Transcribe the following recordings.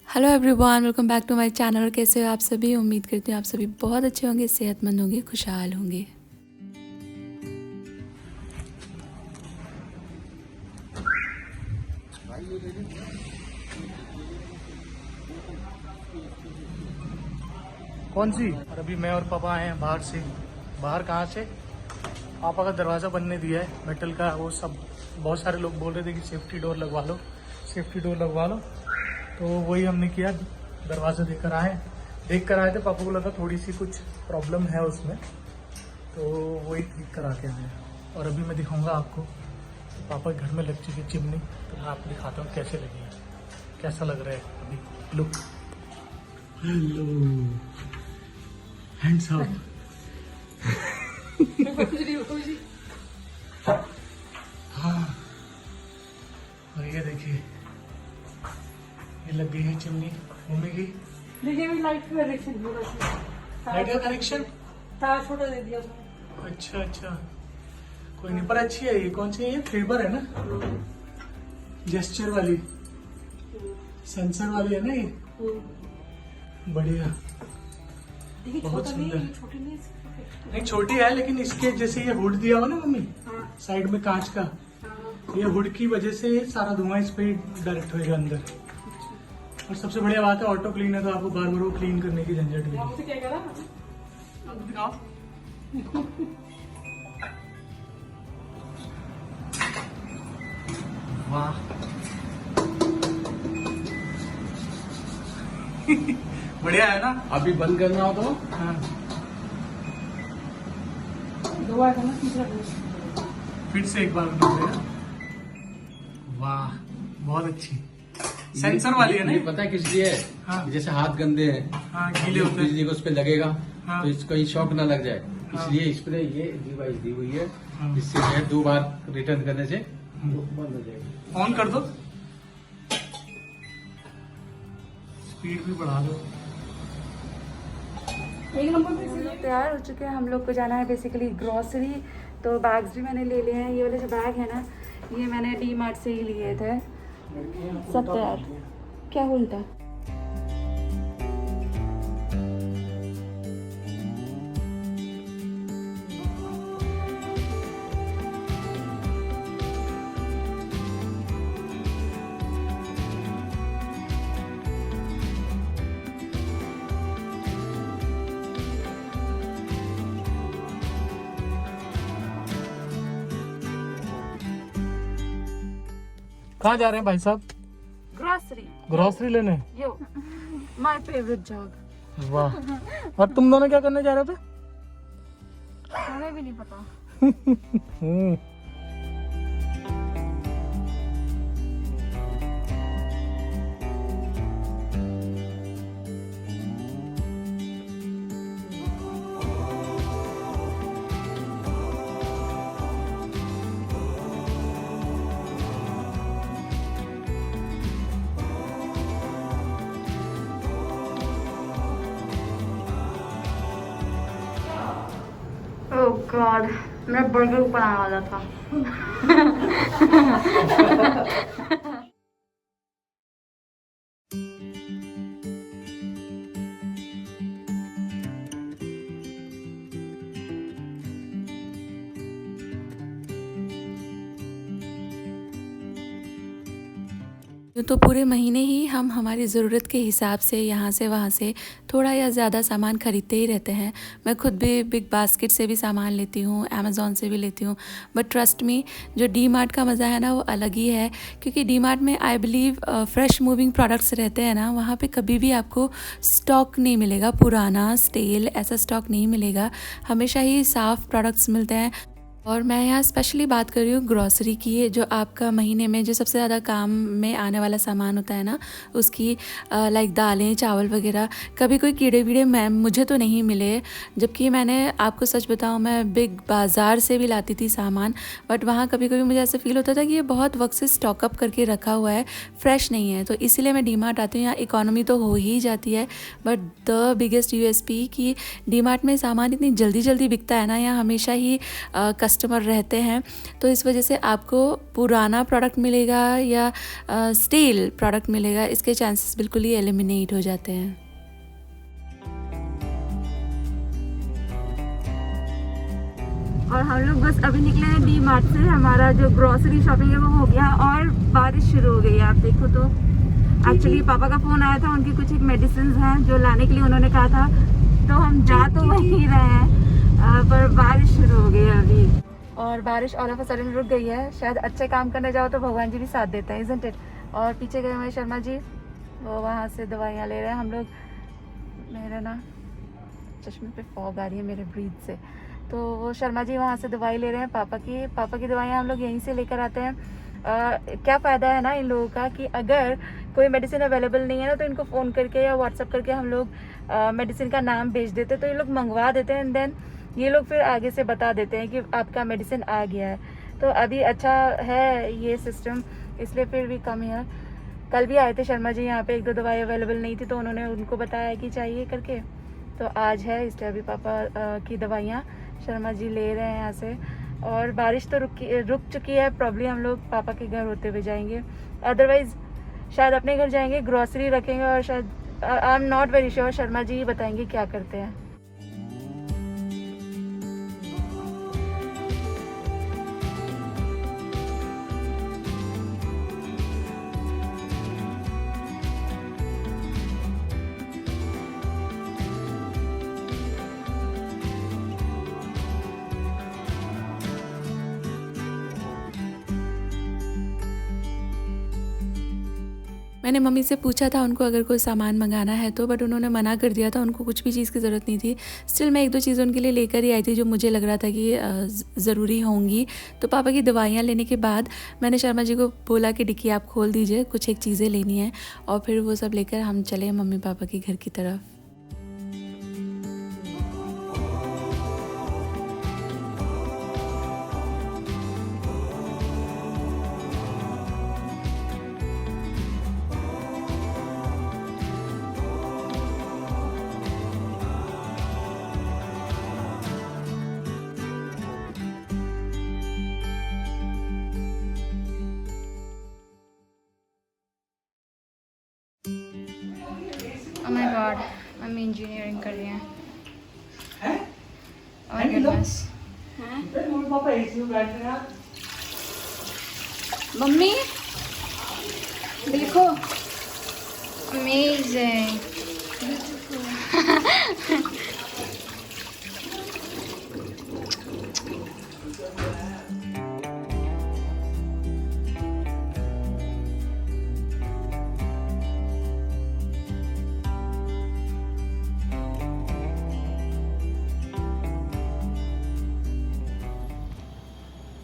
Hello everyone, welcome back to my channel. कैसे हो आप सभी? उम्मीद करती हूँ आप सभी बहुत अच्छे होंगे, सेहतमंद होंगे, खुशहाल होंगे। कौन सी? और अभी मैं और पापा आए हैं बाहर से। बाहर कहाँ से? पापा का दरवाज़ा बनने दिया है मेटल का, वो सब बहुत सारे लोग बोल रहे थे कि सेफ्टी डोर लगवा लो, सेफ्टी डोर लगवा लो। तो वही हमने किया, दरवाज़ा देख कर आए थे। पापा को लगा थोड़ी सी कुछ प्रॉब्लम है उसमें, तो वही ठीक करा के आए हैं। और अभी मैं दिखाऊंगा आपको पापा के घर में लग चुकी चिमनी, तो मैं आपको दिखाता हूँ कैसे लगी है, कैसा लग रहा है अभी लुक। Hello, hands up. हाँ, और ये देखिए, ये लग गई है चिमनी मम्मी की। देखिए भी लाइट का कनेक्शन होगा, लाइट का कनेक्शन तार छोटा दे दिया उसने। अच्छा अच्छा, कोई नहीं, पर अच्छी है। ये कौन सी है? ये फेबर है ना, जेस्चर वाली, सेंसर वाली है ना ये। बढ़िया, देखिए बहुत छोटा नहीं, सुंदर। ये छोटी नहीं, इसकी नहीं छोटी है, लेकिन इसके जैसे ये हुड दिया हो ना मम्मी, हाँ साइड में कांच का, हाँ। ये हुड की वजह से सारा धुआं इस पे डायरेक्ट होएगा अंदर। और सबसे बढ़िया बात है, ऑटो क्लीन है, तो आपको बार बार वो क्लीन करने की झंझट भी आप नहीं। उसे क्या करा? अब दिखाओ। वाह बढ़िया है ना। अभी बंद करना हो तो हाँ, दो बार करना, तीसरा करना। फिर से एक बार बढ़िया। वाह, बहुत अच्छी। सेंसर वाली है ना ये ये? पता है किस लिए है? हाँ। जैसे हाथ गंदे हैं, हाँ, गीले होते हैं। बिजली को उस पर लगेगा, हाँ। तो इसको ये शॉक ना लग जाए, हाँ। इसलिए इस पर ये डिवाइस दी हुई है। हाँ। इससे जो है 2 बार रिटर्न करने से वो बंद हो जाएगा। ऑन कर दो, स्पीड भी बढ़ा दो। एक नंबर पे से तैयार हो चुके हैं, हम लोग को जाना है बेसिकली ग्रॉसरी। तो बैग्स भी मैंने ले लिए हैं। ये वाले जो बैग है ना, ये मैंने डी मार्ट से ही लिए थे। सब तैयार। क्या उल्टा? कहाँ जा रहे हैं भाई साहब? ग्रॉसरी। ग्रोसरी लेने। Yo my favourite job. वाह, और तुम दोनों क्या करने जा रहे थे? हमें भी नहीं पता। हम्म, ओह गॉड, मेरा बर्गर ऊपर आने वाला था। यूँ तो पूरे महीने ही हम हमारी ज़रूरत के हिसाब से यहाँ से वहाँ से थोड़ा या ज़्यादा सामान खरीदते ही रहते हैं। मैं खुद भी बिग बास्केट से भी सामान लेती हूँ, अमेज़ॉन से भी लेती हूँ। बट ट्रस्ट मी, जो डी मार्ट का मज़ा है ना, वो अलग ही है। क्योंकि डी मार्ट में I believe fresh moving products रहते हैं ना, वहाँ पे कभी भी आपको स्टॉक नहीं मिलेगा, पुराना स्टेल ऐसा स्टॉक नहीं मिलेगा। हमेशा ही साफ़ प्रोडक्ट्स मिलते हैं। और मैं यहाँ स्पेशली बात कर रही हूँ ग्रॉसरी की, जो आपका महीने में जो सबसे ज़्यादा काम में आने वाला सामान होता है ना, उसकी लाइक दालें, चावल वगैरह। कभी कोई कीड़े वीड़े मुझे तो नहीं मिले, जबकि मैंने आपको सच बताऊँ, मैं बिग बाज़ार से भी लाती थी सामान। बट वहाँ कभी कभी मुझे ऐसा फील होता था कि ये बहुत वक्त से स्टॉकअप करके रखा हुआ है, फ्रेश नहीं है। तो इसीलिए मैं डी मार्ट आती हूँ। यहाँ इकोनॉमी तो हो ही जाती है, बट द बिगेस्ट यूएसपी कि डी मार्ट में सामान इतनी जल्दी जल्दी बिकता है ना, यहाँ हमेशा ही कस्टमर रहते हैं, तो इस वजह से आपको पुराना प्रोडक्ट मिलेगा या स्टील प्रोडक्ट मिलेगा, इसके चांसेस बिल्कुल ही एलिमिनेट हो जाते हैं। और हम लोग बस अभी निकले हैं डी मार्ट से। हमारा जो ग्रोसरी शॉपिंग है वो हो गया और बारिश शुरू हो गई है। आप देखो तो एक्चुअली पापा का फ़ोन आया था, उनकी कुछ एक मेडिसिन हैं जो लाने के लिए उन्होंने कहा था, तो हम जा तो वहीं रहे हैं पर बारिश शुरू हो गई है अभी। और बारिश ऑल ऑफ अ सडन रुक गई है। शायद अच्छे काम करने जाओ तो भगवान जी भी साथ देते हैं, इज़न्ट इट। और पीछे गए हुए शर्मा जी, वो वहाँ से दवाइयाँ ले रहे हैं। हम लोग, मेरे ना चश्मे पे फॉग आ रही है मेरे ब्रीथ से, तो वो शर्मा जी वहाँ से दवाई ले रहे हैं पापा की दवाइयाँ हम लोग यहीं से लेकर आते हैं। क्या फ़ायदा है ना इन लोगों का कि अगर कोई मेडिसिन अवेलेबल नहीं है ना, तो इनको फ़ोन करके या व्हाट्सअप करके हम लोग मेडिसिन का नाम भेज देते, तो ये लोग मंगवा देते हैं एंड देन ये लोग फिर आगे से बता देते हैं कि आपका मेडिसिन आ गया है। तो अभी अच्छा है ये सिस्टम, इसलिए फिर भी कम है। कल भी आए थे शर्मा जी यहाँ पे, 1-2 दवाई अवेलेबल नहीं थी तो उन्होंने उनको बताया कि चाहिए करके, तो आज है, इसलिए अभी पापा की दवाइयाँ शर्मा जी ले रहे हैं यहाँ से। और बारिश तो रुक चुकी है, प्रॉब्ली हम लोग पापा के घर होते हुए जाएंगे, अदरवाइज़ शायद अपने घर जाएंगे, ग्रॉसरी रखेंगे और शायद I am not very sure, Sharma ji ही बताएंगे क्या करते हैं। मैंने मम्मी से पूछा था उनको अगर कोई सामान मंगाना है तो, बट उन्होंने मना कर दिया था, उनको कुछ भी चीज़ की ज़रूरत नहीं थी। स्टिल मैं 1-2 चीज़ें उनके लिए लेकर ही आई थी जो मुझे लग रहा था कि ज़रूरी होंगी। तो पापा की दवाइयाँ लेने के बाद मैंने शर्मा जी को बोला कि डिक्की आप खोल दीजिए, कुछ एक चीज़ें लेनी है, और फिर वो सब लेकर हम चले मम्मी पापा के घर की तरफ। Oh my god, mummy engineering कर रही हैं। Oh my goodness. मम्मी देखो, अमेजिंग।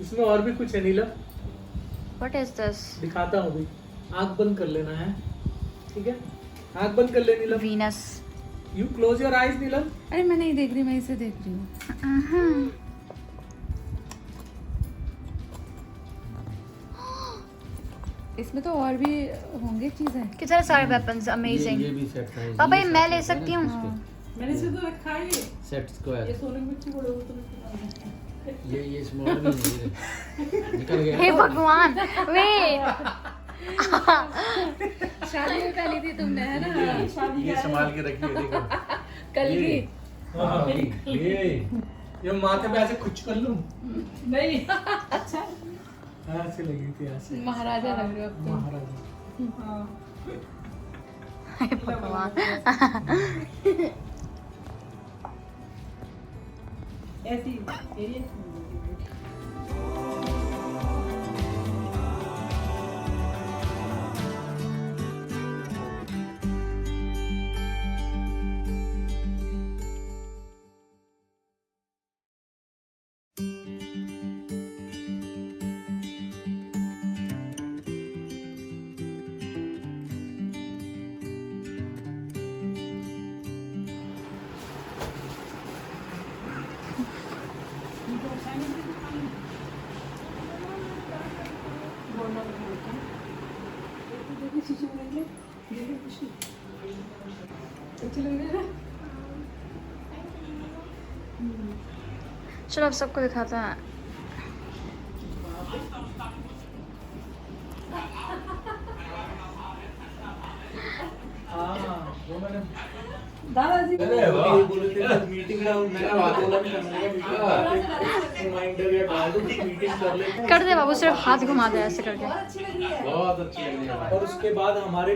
इसमें और भी कुछ है नीलम, What is this? दिखाता हूँ अभी। आँख बंद कर लेना है, ठीक है? आँख बंद कर ले Neelam. Venus. You close your eyes Neelam. अरे मैं नहीं देख रही, मैं इसे देख रही हूँ। इसमें तो और भी होंगे चीज़ें। कितने सारे वेपन्स, अमेजिंग। ये भी सेट है। पापा ये मैं ले सकती हूँ? मैंने इसे तो रखा है ये सेट स्क्वायर। सोने में बच्चे बड़े होते हैं। ये स्मॉल भी नहीं है। निकल गया। हे भगवान, वेट। शादी में पहनी थी तुमने, है ना? ये संभाल के रखिए, देखो। कल की। ये माथे पे ऐसे कुछ कर लूं? नहीं अच्छा ऐसे लगी थी, ऐसे। महाराजा लग रहे हो अब तुम। महाराजा। हाँ हे भगवान। ऐसी ये चलो अब सबको दिखाता है। दादाजी कर दे बाबू, सिर्फ हाथ घुमा दे ऐसे करके। बहुत अच्छी लग रही है। और उसके बाद हमारे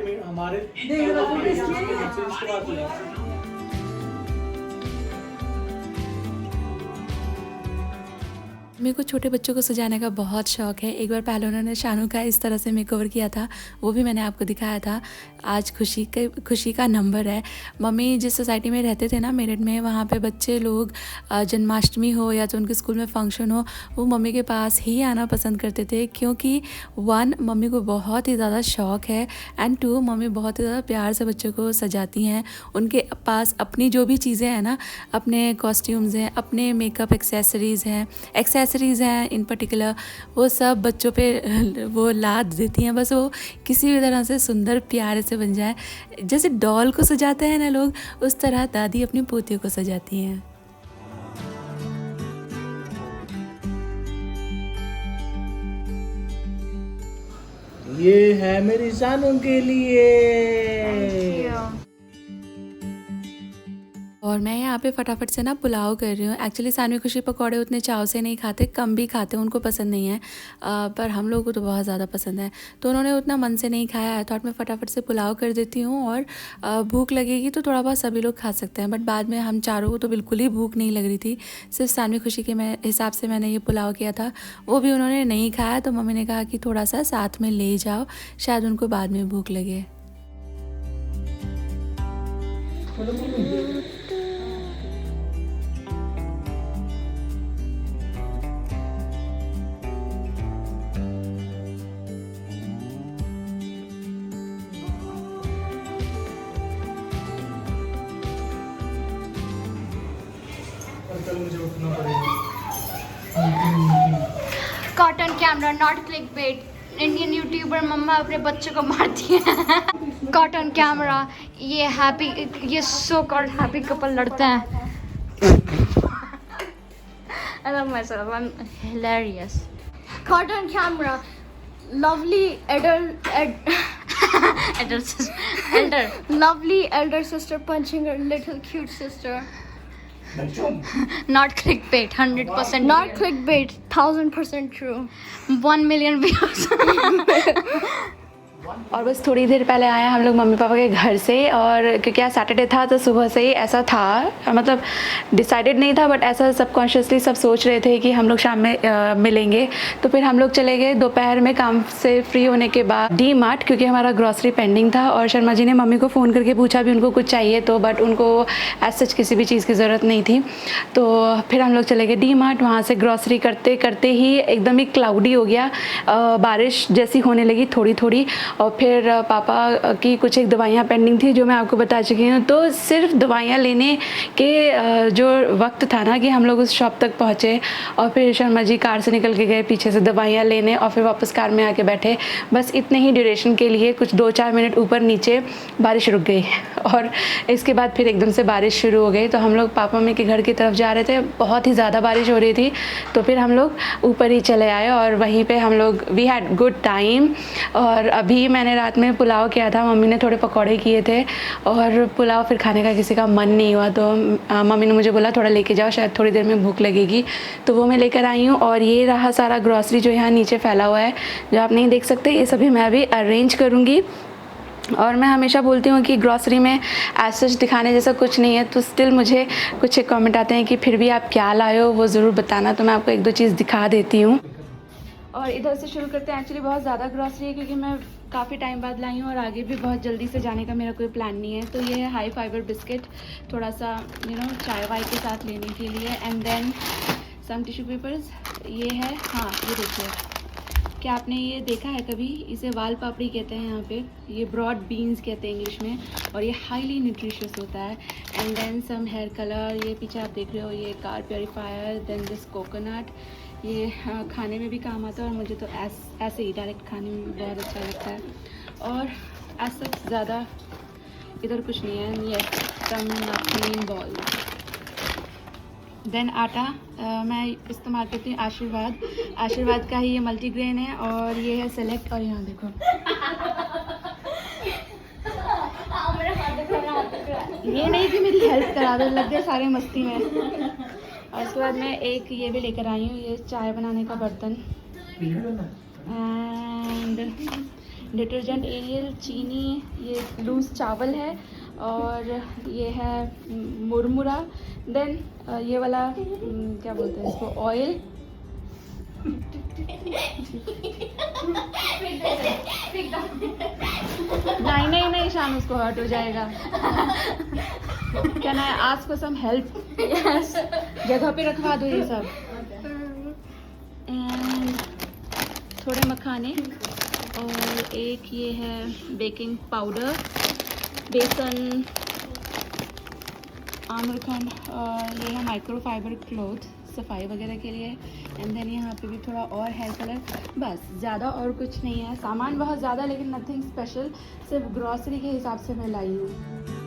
मेरे को छोटे बच्चों को सजाने का बहुत शौक है। एक बार पहले उन्होंने शानू का इस तरह से मेकओवर किया था, वो भी मैंने आपको दिखाया था। आज खुशी का नंबर है। मम्मी जिस सोसाइटी में रहते थे ना मेरठ में, वहाँ पे बच्चे लोग जन्माष्टमी हो या तो उनके स्कूल में फंक्शन हो, वो मम्मी के पास ही आना पसंद करते थे, क्योंकि 1 मम्मी को बहुत ही ज़्यादा शौक है एंड 2 मम्मी बहुत ही ज़्यादा प्यार से बच्चों को सजाती हैं। उनके पास अपनी जो भी चीज़ें हैं ना, अपने कॉस्ट्यूम्स हैं, अपने मेकअप एक्सेसरीज़ हैं इन पर्टिकुलर, वो सब बच्चों पे वो लाद देती हैं। बस वो किसी भी तरह से सुंदर प्यारे से बन जाए। जैसे डॉल को सजाते हैं ना लोग, उस तरह दादी अपनी पोतियों को सजाती हैं। ये है मेरी शानू के लिए। और मैं यहाँ पे फटाफट से ना पुलाव कर रही हूँ। एक्चुअली सानवी खुशी पकौड़े उतने चाव से नहीं खाते, कम भी खाते, उनको पसंद नहीं है, पर हम लोगों को तो बहुत ज़्यादा पसंद है, तो उन्होंने उतना मन से नहीं खाया है। थॉट मैं फटाफट से पुलाव कर देती हूँ, और भूख लगेगी तो थोड़ा बहुत सभी लोग खा सकते हैं। बट बाद में हम चारों को तो बिल्कुल ही भूख नहीं लग रही थी। सिर्फ सानवी खुशी के हिसाब से मैंने ये पुलाव किया था, वो भी उन्होंने नहीं खाया, तो मम्मी ने कहा कि थोड़ा सा साथ में ले जाओ, शायद उनको बाद में भूख लगे। मुझे उठना पड़ेगा। Caught on camera not clickbait. Indian YouTuber mama अपने बच्चों को मारती है। कॉटन कैमरा, ये सो कॉल्ड हैप्पी कपल लड़ते हैं। I love myself, I'm hilarious. Cotton camera, lovely elder sister punching her little cute sister. Not clickbait, 100% not real. Clickbait, 1000% true. 1 million views. और बस थोड़ी देर पहले आए हम लोग मम्मी पापा के घर से, और क्योंकि आज सैटरडे था तो सुबह से ही ऐसा था, मतलब डिसाइडेड नहीं था, बट ऐसा सबकॉन्शियसली सब सोच रहे थे कि हम लोग शाम में मिलेंगे। तो फिर हम लोग चले गए दोपहर में काम से फ्री होने के बाद डी मार्ट, क्योंकि हमारा ग्रॉसरी पेंडिंग था। और शर्मा जी ने मम्मी को फ़ोन करके पूछा भी उनको कुछ चाहिए तो, बट उनको एज सच किसी भी चीज़ की ज़रूरत नहीं थी। तो फिर हम लोग चले गए डी मार्ट। वहाँ से ग्रॉसरी करते करते ही एकदम ही क्लाउडी हो गया, बारिश जैसी होने लगी थोड़ी थोड़ी। और फिर पापा की कुछ एक दवाइयाँ पेंडिंग थी जो मैं आपको बता चुकी हूँ। तो सिर्फ दवाइयाँ लेने के जो वक्त था ना कि हम लोग उस शॉप तक पहुँचे, और फिर शर्मा जी कार से निकल के गए पीछे से दवाइयाँ लेने, और फिर वापस कार में आके बैठे। बस इतने ही ड्यूरेशन के लिए, कुछ 2-4 मिनट ऊपर नीचे बारिश रुक गई, और इसके बाद फिर एकदम से बारिश शुरू हो गई। तो हम लोग पापा मम्मी के घर की तरफ जा रहे थे, बहुत ही ज़्यादा बारिश हो रही थी, तो फिर हम लोग ऊपर ही चले आए, और वहीं पे हम लोग वी हैड गुड टाइम। और अभी मैंने रात में पुलाव किया था, मम्मी ने थोड़े पकौड़े किए थे, और पुलाव फिर खाने का किसी का मन नहीं हुआ, तो मम्मी ने मुझे बोला थोड़ा लेके जाओ, शायद थोड़ी देर में भूख लगेगी, तो वो मैं लेकर आई हूँ। और ये रहा सारा ग्रॉसरी जो यहाँ नीचे फैला हुआ है, जो आप नहीं देख सकते, ये सभी मैं अभी अरेंज करूँगी। और मैं हमेशा बोलती हूँ कि ग्रॉसरी में एज सच दिखाने जैसा कुछ नहीं है, तो स्टिल मुझे कुछ कमेंट आते हैं कि फिर भी आप क्या लाए हो, वो ज़रूर बताना, तो मैं आपको 1-2 चीज़ दिखा देती हूँ। और इधर से शुरू करते हैं। एक्चुअली बहुत ज़्यादा ग्रॉसरी है, क्योंकि मैं काफ़ी टाइम बाद लाई हूँ, और आगे भी बहुत जल्दी से जाने का मेरा कोई प्लान नहीं है। तो ये है हाई फाइबर बिस्किट, थोड़ा सा चाय वाय के साथ लेने के लिए। And then some tissue papers, ये है, हाँ ये देखिए, क्या आपने ये देखा है कभी? इसे वाल पापड़ी कहते हैं यहाँ पे, ये ब्रॉड बीन्स कहते हैं इंग्लिश में, और ये हाईली न्यूट्रिशियस होता है। And then some hair colour, ये पीछे आप देख रहे हो, ये car purifier. Then this coconut, ये खाने में भी काम आता है, और मुझे तो ऐसे ही डायरेक्ट खाने में भी बहुत अच्छा लगता है। और ऐसा ज़्यादा इधर कुछ नहीं है। ये सम नमकीन बॉल। देन आटा, मैं इस्तेमाल करती हूँ आशीर्वाद का ही, ये मल्टीग्रेन है, और ये है सेलेक्ट। और यहाँ देखो ये नहीं कि मेरी हेल्प करा दो, लग गए सारे मस्ती में। और उसके बाद मैं एक ये भी लेकर आई हूँ, ये चाय बनाने का बर्तन, एंड डिटर्जेंट एरियल, चीनी, ये लूज चावल है, और ये है मुरमुरा, देन ये वाला क्या बोलते हैं इसको, ऑयल। नहीं शाम, उसको हर्ट हो जाएगा। Can I ask for some help? Yes, जगह पे रखवा दो ये सब। एंड थोड़े मखाने, और एक ये है बेकिंग पाउडर, बेसन, आम्रखंड, और ये है माइक्रोफाइबर क्लॉथ सफाई वगैरह के लिए। एंड देन यहाँ पे भी थोड़ा और हेयर कलर, बस ज़्यादा और कुछ नहीं है। सामान बहुत ज़्यादा लेकिन नथिंग स्पेशल, सिर्फ ग्रॉसरी के हिसाब से मैं लाई हूँ।